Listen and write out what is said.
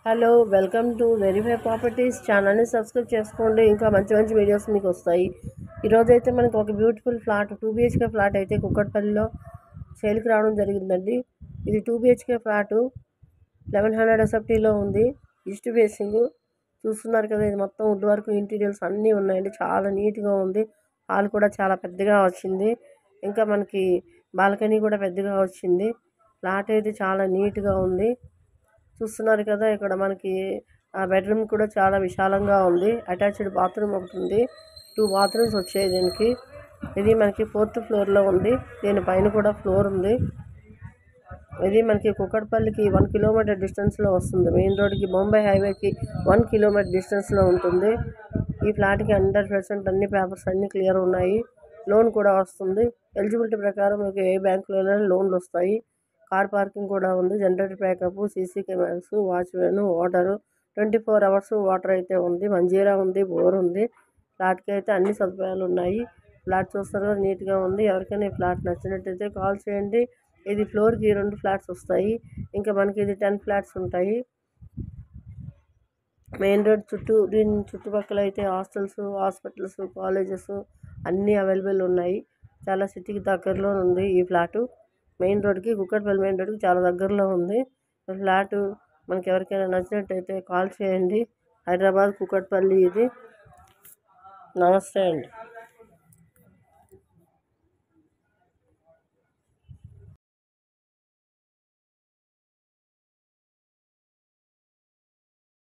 Hello welcome to verify properties ఛానల్ని subscribe చేసుకోండి. ఇంకా మంచి మంచి వీడియోస్ మీకు వస్తాయి. ఈరోజు అయితే మనకు ఒక బ్యూటిఫుల్ ఫ్లాట్ 2 BHK ఫ్లాట్ అయితే కుక్కట్పల్లిలో సేల్కి రావడం జరిగిందండి. ఇది 2 BHK ఫ్లాటు 1100 SFTలో ఉంది. ఈస్ట్ ఫేసింగ్ చూస్తున్నారు కదా, ఇది మొత్తం వుడ్ వర్క్ ఇంటీరియర్స్ అన్నీ ఉన్నాయండి. చాలా నీట్గా ఉంది. హాల్ కూడా చాలా పెద్దగా వచ్చింది. ఇంకా మనకి బాల్కనీ కూడా పెద్దగా వచ్చింది. ఫ్లాట్ అయితే చాలా నీట్గా ఉంది. చూస్తున్నారు కదా, ఇక్కడ మనకి ఆ బెడ్రూమ్ కూడా చాలా విశాలంగా ఉంది. అటాచ్డ్ బాత్రూమ్ ఒకటి ఉంది. 2 బాత్రూమ్స్ వచ్చాయి దీనికి. ఇది మనకి 4th ఫ్లోర్లో ఉంది. దీనిపైన కూడా ఫ్లోర్ ఉంది. ఇది మనకి కుక్కట్పల్లికి 1 కిలోమీటర్ డిస్టెన్స్లో వస్తుంది. మెయిన్ రోడ్కి బొంబాయి హైవేకి 1 కిలోమీటర్ డిస్టెన్స్లో ఉంటుంది. ఈ ఫ్లాట్కి 100% అన్ని పేపర్స్ అన్నీ క్లియర్ ఉన్నాయి. లోన్ కూడా వస్తుంది. ఎలిజిబిలిటీ ప్రకారం మీకు ఏ బ్యాంకులోనైనా లోన్లు వస్తాయి. కార్ పార్కింగ్ కూడా ఉంది. Generator backup, CC cameras, watchmen, water 24 hours water అయితే ఉంది. మంజీరా ఉంది, బోర్ ఉంది. ఫ్లాట్కి అయితే అన్ని సదుపాయాలు ఉన్నాయి. ఫ్లాట్ చూస్తారు కదా, నీట్గా ఉంది. ఎవరికైనా ఈ ఫ్లాట్ నచ్చినట్టయితే కాల్ చేయండి. ఇది ఫ్లోర్కి 2 ఫ్లాట్స్ వస్తాయి. ఇంకా మనకి ఇది 10 ఫ్లాట్స్ ఉంటాయి. మెయిన్ రోడ్ దీని చుట్టుపక్కల అయితే హాస్టల్స్, హాస్పిటల్స్, కాలేజెస్ అన్నీ అవైలబుల్ ఉన్నాయి. చాలా సిటీకి దగ్గరలో ఉంది ఈ ఫ్లాటు. మెయిన్ రోడ్కి, కుక్కట్పల్లి మెయిన్ రోడ్కి చాలా దగ్గరలో ఉంది. ఫ్లాటు మనకి ఎవరికైనా నచ్చినట్టయితే కాల్ చేయండి. హైదరాబాద్ కుక్కట్పల్లి ఇది. నమస్తే అండి.